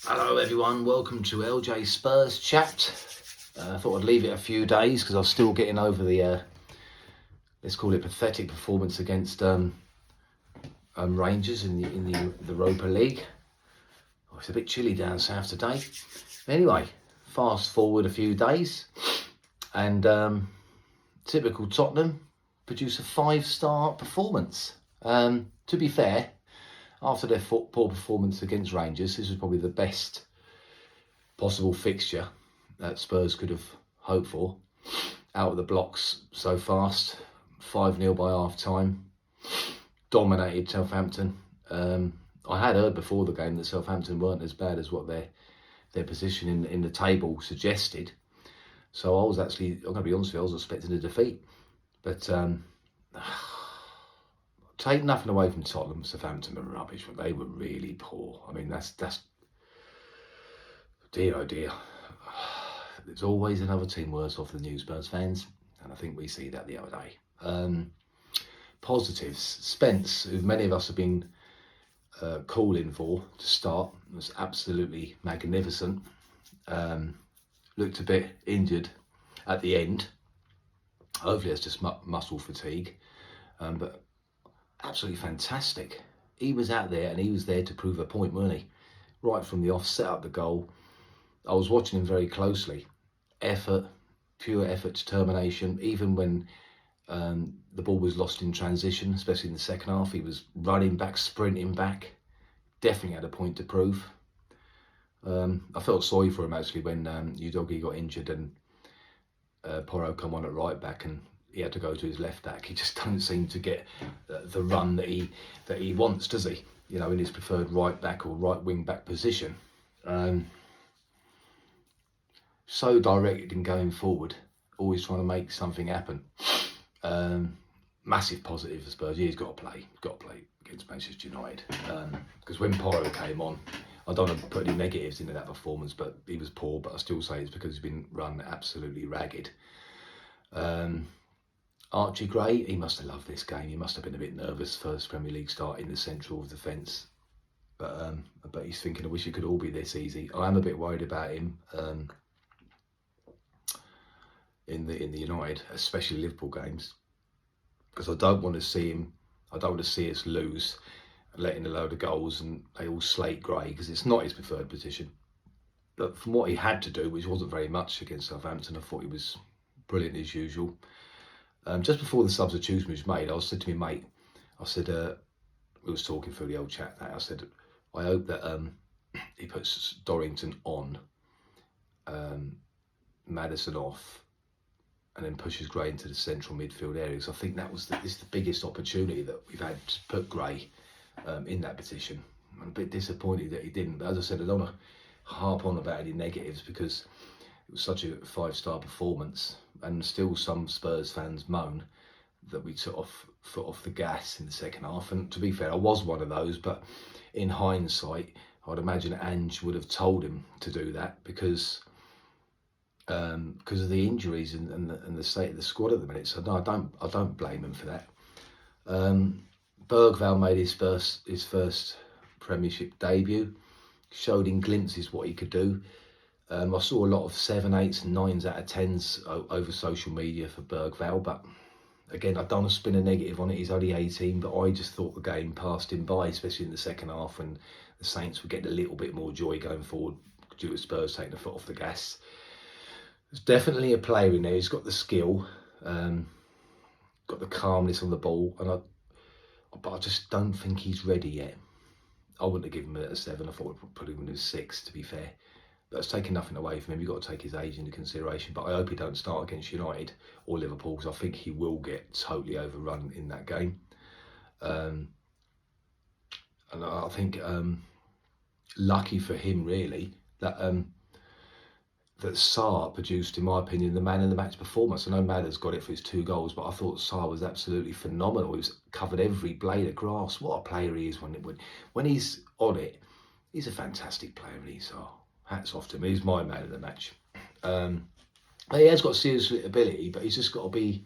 Hello everyone, welcome to LJ Spurs chat. I thought I'd leave it a few days because I was still getting over the, let's call it pathetic performance against Rangers in the Europa League. Oh, it's a bit chilly down south today. Anyway, fast forward a few days and typical Tottenham produce a 5-star performance. To be fair, after their poor performance against Rangers, this was probably the best possible fixture that Spurs could have hoped for. Out of the blocks so fast, 5-0 by half time, dominated Southampton. I had heard before the game that Southampton weren't as bad as what their position in the table suggested. So I was actually, I'm going to be honest with you, I was expecting a defeat. But take nothing away from Tottenham, Southampton were rubbish, but they were really poor. I mean, that's dear oh dear. There's always another team worse off than you Spurs fans, and I think we see that the other day. Positives, Spence, who many of us have been calling for to start, was absolutely magnificent. Looked a bit injured at the end. Hopefully it's just muscle fatigue, but absolutely fantastic. He was out there and he was there to prove a point, weren't he? Right from the off, set up the goal. I was watching him very closely. Effort, pure effort, determination. Even when the ball was lost in transition, especially in the second half, he was running back, sprinting back. Definitely had a point to prove. I felt sorry for him actually when Udogie got injured and Porro come on at right back and he had to go to his left back. He just don't seem to get the run that he wants, does he? You know, in his preferred right back or right wing back position. So directed in going forward, always trying to make something happen. Massive positive for Spurs. Yeah, he's got to play against Manchester United. Because when Porro came on, I don't want to put any negatives into that performance, but he was poor. But I still say it's because he's been run absolutely ragged. Archie Gray, he must have loved this game. He must have been a bit nervous first Premier League start in the central of defence. But he's thinking, I wish it could all be this easy. I am a bit worried about him. In the United, especially Liverpool games, because I don't want to see us lose, letting a load of goals and they all slate Gray, because it's not his preferred position. But from what he had to do, which wasn't very much against Southampton, I thought he was brilliant as usual. Just before the substitution was made, I said to my mate, I said, we was talking through the old chat now, I said, I hope that he puts Dorrington on, Maddison off, and then pushes Gray into the central midfield areas. I think that was this the biggest opportunity that we've had to put Gray in that position. I'm a bit disappointed that he didn't, but as I said, I don't want to harp on about any negatives because it was such a 5-star performance, and still some Spurs fans moan that we took foot off the gas in the second half. And to be fair, I was one of those, but in hindsight, I'd imagine Ange would have told him to do that because of the injuries and the state of the squad at the minute. So no, I don't blame him for that. Bergvall made his first Premiership debut, showed in glimpses what he could do. I saw a lot of 7, 8s and 9s out of 10s over social media for Bergvall, but again, I don't want to spin a negative on it. He's only 18, but I just thought the game passed him by, especially in the second half when the Saints were getting a little bit more joy going forward due to Spurs taking the foot off the gas. There's definitely a player in there. He's got the skill, got the calmness on the ball, but I just don't think he's ready yet. I wouldn't have given him a 7. I thought we'd put him in a 6, to be fair. That's taking nothing away from him. You've got to take his age into consideration. But I hope he don't start against United or Liverpool, because I think he will get totally overrun in that game. And I think lucky for him, really, that Sarr produced, in my opinion, the man in the match performance. I know Madder's got it for his 2 goals, but I thought Sarr was absolutely phenomenal. He was covered every blade of grass. What a player he is when he's on it. He's a fantastic player, and he's hats off to him. He's my man of the match. He has got serious ability, but he's just got to be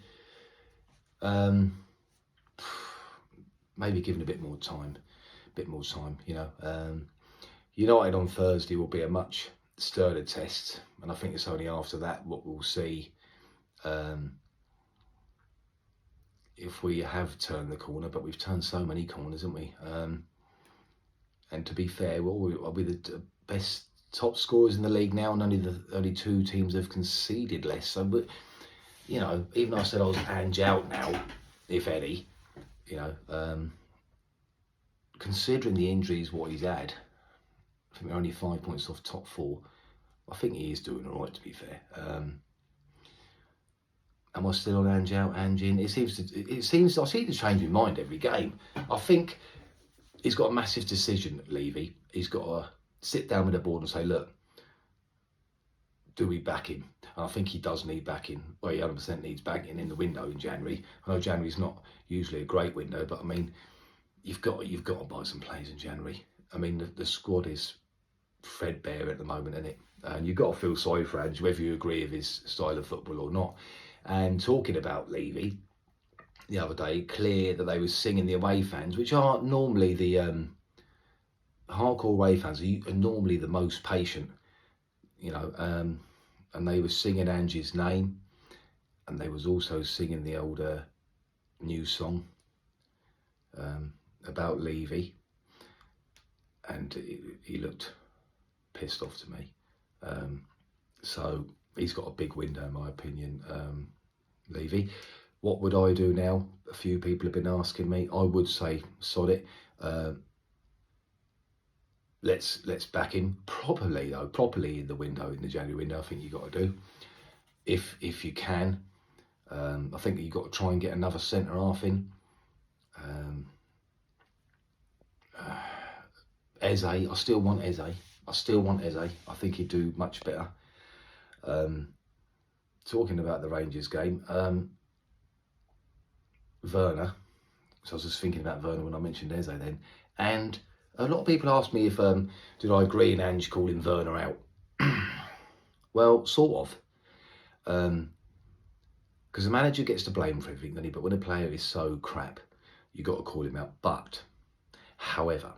maybe given a bit more time, you know. United on Thursday will be a much sterner test, and I think it's only after that what we'll see if we have turned the corner. But we've turned so many corners, haven't we? And to be fair, are we the best top scorers in the league now, and only 2 teams have conceded less. So, but you know, even though I said I was Ange out now, if any, you know, considering the injuries what he's had, I think we're only 5 points off top 4. I think he is doing all right, to be fair. Am I still on Ange out, Ange in? It seems I seem to change my mind every game. I think he's got a massive decision, Levy. He's got to sit down with the board and say, look, do we back him? And I think he does need backing. Well, he 100% needs backing in the window in January. I know January's not usually a great window, but I mean, you've got to buy some players in January. I mean, the squad is threadbare at the moment, isn't it? And you've got to feel sorry for Ange, whether you agree with his style of football or not. And talking about Levy, the other day, clear that they were singing the away fans, which are normally the hardcore away fans are normally the most patient, you know, and they were singing Ange's name, and they was also singing the older new song about Levy, and he looked pissed off to me. So he's got a big window, in my opinion, Levy. What would I do now? A few people have been asking me. I would say, sod it. Let's back him properly, though. Properly in the window, in the January window. I think you've got to do. If you can. I think you've got to try and get another centre half in. Eze, I still want Eze. I think he'd do much better. Talking about the Rangers game, Werner. So I was just thinking about Werner when I mentioned Eze then. And a lot of people asked me if did I agree in Ange calling Werner out. Well, sort of. Because the manager gets to blame for everything, doesn't he? But when a player is so crap, you got to call him out. But, however,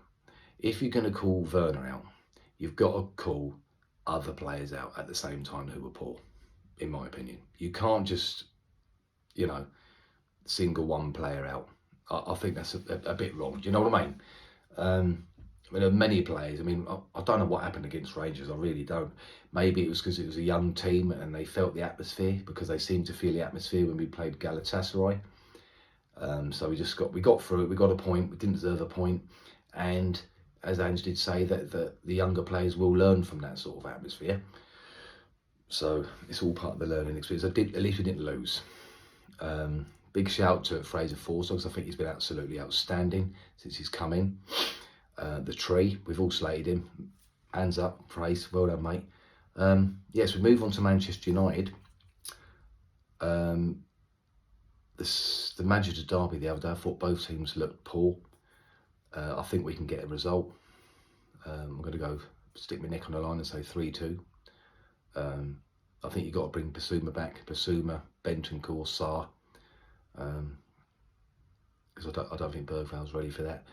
if you're going to call Werner out, you've got to call other players out at the same time who were poor, in my opinion. You can't just, you know, single one player out. I think that's a bit wrong. Do you know what I mean? I mean, there are many players. I mean, I don't know what happened against Rangers. I really don't. Maybe it was because it was a young team and they felt the atmosphere, because they seemed to feel the atmosphere when we played Galatasaray. So we got through it. We got a point. We didn't deserve a point. And as Ange did say, that the younger players will learn from that sort of atmosphere. So it's all part of the learning experience. At least we didn't lose. Big shout to Fraser Forster, because I think he's been absolutely outstanding since he's come in. The tree, we've all slated him. Hands up, praise, well done, mate. Yes, we move on to Manchester United. The Manchester derby the other day, I thought both teams looked poor. I think we can get a result. I'm going to go stick my neck on the line and say 3-2. I think you've got to bring Basuma back. Basuma, Bentancur, Sarr. Because I don't think Bergval's ready for that.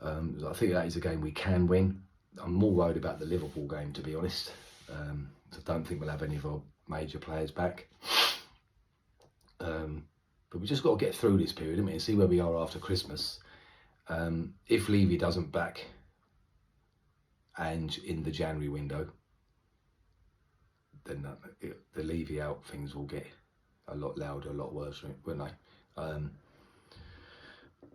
I think that is a game we can win. I'm more worried about the Liverpool game, to be honest. I don't think we'll have any of our major players back. But we just got to get through this period, haven't we, and see where we are after Christmas. If Levy doesn't back Ange in the January window, then the Levy out things will get a lot louder, a lot worse, won't they?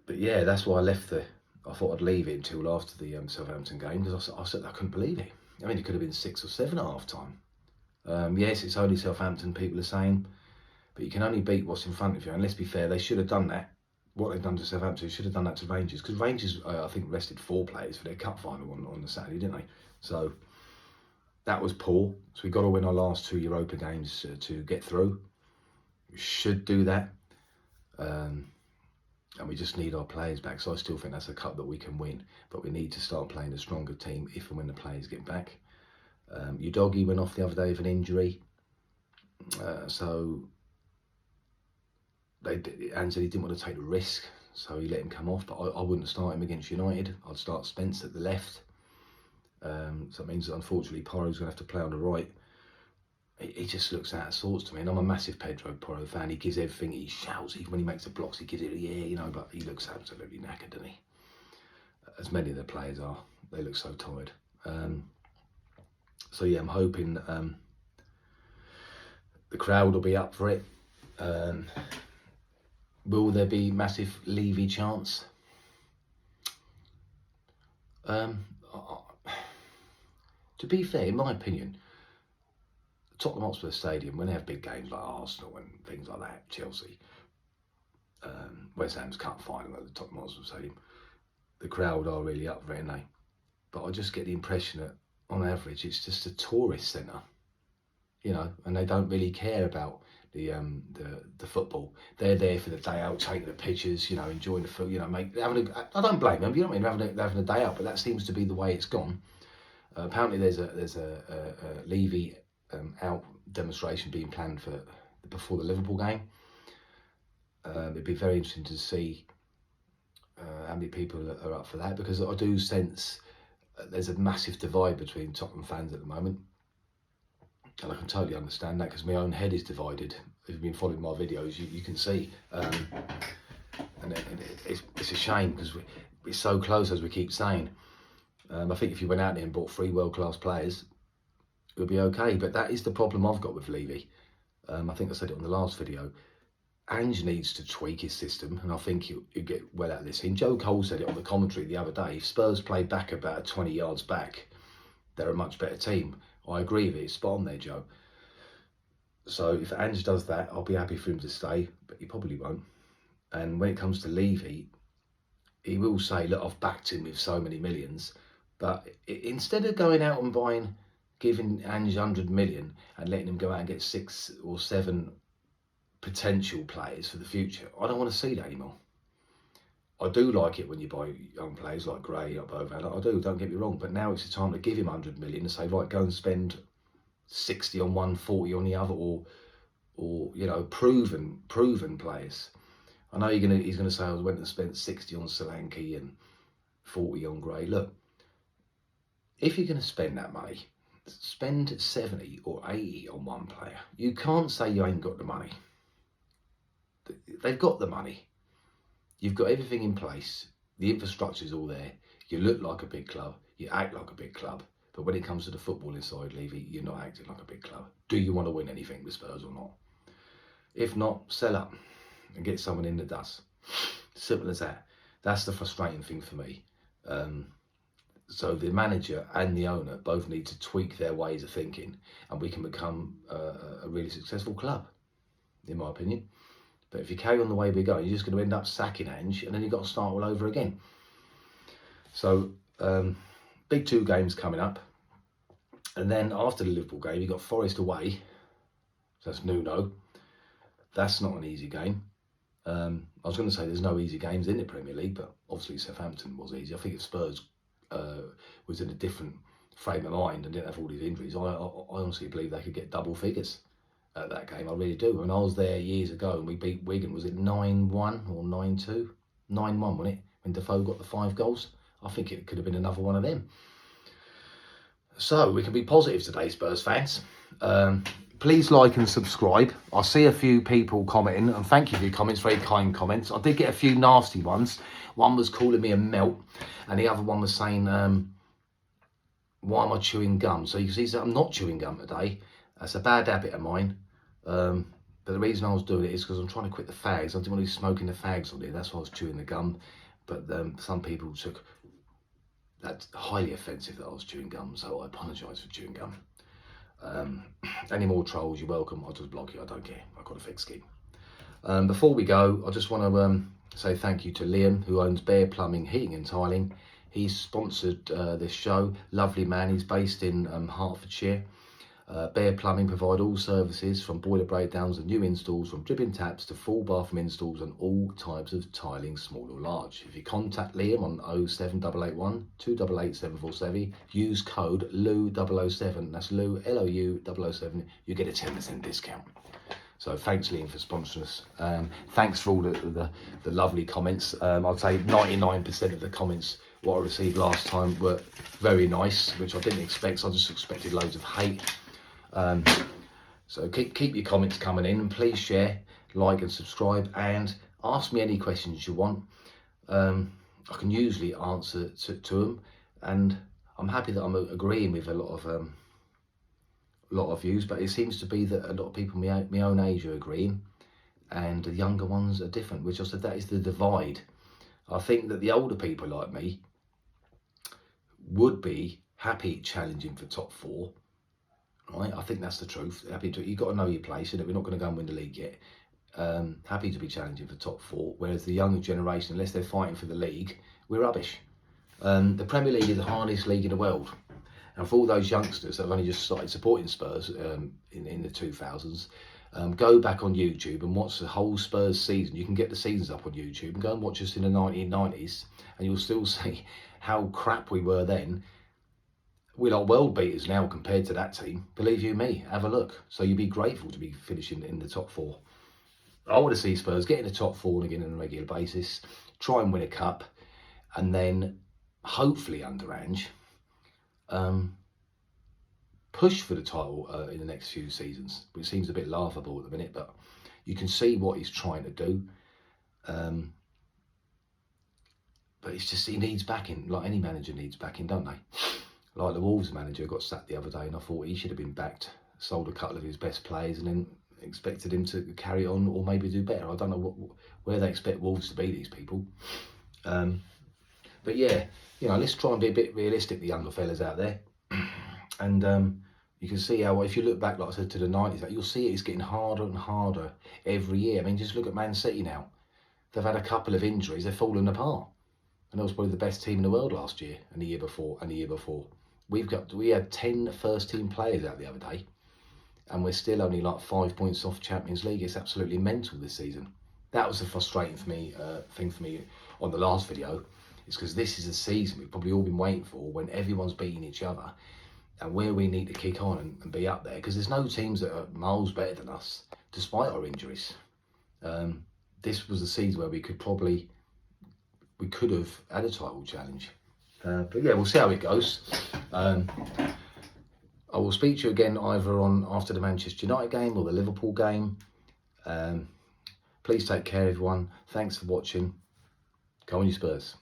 But yeah, that's why I thought I'd leave it until after the Southampton game, because I said I couldn't believe it. I mean, it could have been 6 or 7 at half time. Yes, it's only Southampton, people are saying, but you can only beat what's in front of you. And let's be fair, they should have done that. What they've done to Southampton, they should have done that to Rangers, because Rangers, I think, rested 4 players for their cup final on the Saturday, didn't they? So that was poor. So we've got to win our last 2 Europa games to get through. We should do that. And we just need our players back. So I still think that's a cup that we can win, but we need to start playing a stronger team if and when the players get back. Udogie went off the other day with an injury. So Anthony didn't want to take the risk, so he let him come off. But I wouldn't start him against United. I'd start Spence at the left. So it means that unfortunately Porro's going to have to play on the right. He just looks out of sorts to me, and I'm a massive Pedro Porro fan. He gives everything, he shouts, when he makes the blocks, he gives it, yeah, you know, but he looks absolutely knackered, doesn't he? As many of the players are, they look so tired. So yeah, I'm hoping the crowd will be up for it. Will there be massive Levy chance? To be fair, in my opinion, Tottenham Hotspur Stadium, when they have big games like Arsenal and things like that, Chelsea, West Ham's cup final at the Tottenham Hotspur Stadium, the crowd are really up for it, aren't they? But I just get the impression that, on average, it's just a tourist centre, you know, and they don't really care about the football. They're there for the day out, taking the pictures, you know, enjoying the food, you know, I don't blame them, you know what I mean, having a day out, but that seems to be the way it's gone. Apparently there's a Levy out demonstration being planned for before the Liverpool game. It'd be very interesting to see how many people are up for that, because I do sense there's a massive divide between Tottenham fans at the moment, and I can totally understand that, because my own head is divided. If you've been following my videos, you can see, and it's a shame, because we're so close, as we keep saying. I think if you went out there and bought 3 world-class players, it would be okay. But that is the problem I've got with Levy. I think I said it on the last video. Ange needs to tweak his system, and I think he'll get well out of this. And Joe Cole said it on the commentary the other day. If Spurs play back about 20 yards back, they're a much better team. I agree with it. It's spot on there, Joe. So if Ange does that, I'll be happy for him to stay, but he probably won't. And when it comes to Levy, he will say, look, I've backed him with so many millions. But instead of going out and giving Ange 100 million and letting him go out and get 6 or 7 potential players for the future, I don't want to see that anymore. I do like it when you buy young players like Gray, like Bovan. I do, don't get me wrong. But now it's the time to give him 100 million and say, right, go and spend 60 on one, 40 on the other, or you know, proven players. I know he's gonna say I went and spent 60 on Solanke and 40 on Gray. Look, if you're going to spend that money, spend 70 or 80 on one player. You can't say you ain't got the money. They've got the money. You've got everything in place. The infrastructure's all there. You look like a big club. You act like a big club. But when it comes to the footballing side, Levy, you're not acting like a big club. Do you want to win anything with Spurs or not? If not, sell up and get someone in that does. Simple as that. That's the frustrating thing for me. So the manager and the owner both need to tweak their ways of thinking, and we can become a really successful club, in my opinion. But if you carry on the way we're going, you're just going to end up sacking Ange, and then you've got to start all over again. So big 2 games coming up, and then after the Liverpool game, you've got Forest away. So that's Nuno. That's not an easy game. I was going to say there's no easy games in the Premier League, but obviously Southampton was easy. I think if Spurs was in a different frame of mind and didn't have all these injuries, I honestly believe they could get double figures at that game. I really do. When I was there years ago and we beat Wigan, was it 9-1 or 9-2? 9-1, wasn't it? When Defoe got the 5 goals. I think it could have been another one of them. So we can be positive today, Spurs fans. Please like and subscribe. I see a few people commenting, and thank you for your comments, very kind comments. I did get a few nasty ones. One was calling me a melt, and the other one was saying, why am I chewing gum? So you can see that I'm not chewing gum today. That's a bad habit of mine. But the reason I was doing it is because I'm trying to quit the fags. I didn't want to be smoking the fags on it. That's why I was chewing the gum. But some people took that highly offensive that I was chewing gum, so I apologise for chewing gum. Any more trolls, you're welcome. I'll just block you. I don't care. I've got a thick skin. Before we go, I just want to say thank you to Liam, who owns Bear Plumbing, Heating and Tiling. He's sponsored this show. Lovely man. He's based in Hertfordshire. Bear Plumbing provide all services from boiler breakdowns and new installs, from dripping taps to full bathroom installs and all types of tiling, small or large. If you contact Liam on 07881 288 747, use code LOU007, that's Lou, L-O-U 007, you get a 10% discount. So thanks, Liam, for sponsoring us. Thanks for all the lovely comments. I'd say 99% of the comments what I received last time were very nice, which I didn't expect. So I just expected loads of hate. So keep your comments coming in, and please share, like and subscribe, and ask me any questions you want. I can usually answer to them, and I'm happy that I'm agreeing with a lot of views, but it seems to be that a lot of people my own age are agreeing, and the younger ones are different, which I said that is the divide. I think that the older people like me would be happy challenging for top 4, right? I think that's the truth. You've got to know your place, and we're not going to go and win the league yet. Happy to be challenging for top 4, whereas the younger generation, unless they're fighting for the league, we're rubbish. The Premier League is the hardest league in the world, and for all those youngsters that have only just started supporting Spurs in the 2000s, go back on YouTube and watch the whole Spurs season. You can get the seasons up on YouTube, and go and watch us in the 1990s, and you'll still see how crap we were then. We're like world beaters now compared to that team. Believe you me, have a look. So you'd be grateful to be finishing in the top 4. I want to see Spurs get in the top 4 again on a regular basis, try and win a cup, and then hopefully under Ange, push for the title in the next few seasons, which seems a bit laughable at the minute, but you can see what he's trying to do. But it's just, he needs backing, like any manager needs backing, don't they? Like the Wolves manager got sacked the other day, and I thought he should have been backed, sold a couple of his best players, and then expected him to carry on or maybe do better. I don't know where they expect Wolves to be, these people. But yeah, let's try and be a bit realistic, the younger fellas out there. And you can see how, if you look back, like I said, to the 90s, you'll see it's getting harder and harder every year. I mean, just look at Man City now. They've had a couple of injuries, they've fallen apart. And that was probably the best team in the world last year, and the year before, and the year before. We had 10 first-team players out the other day, and we're still only like 5 points off Champions League. It's absolutely mental this season. That was the frustrating thing for me on the last video. It's because this is a season we've probably all been waiting for, when everyone's beating each other, and where we need to kick on and be up there, because there's no teams that are miles better than us, despite our injuries. This was a season where we could have had a title challenge. But yeah, we'll see how it goes. I will speak to you again either after the Manchester United game or the Liverpool game. Please take care, everyone. Thanks for watching. Go on, you Spurs.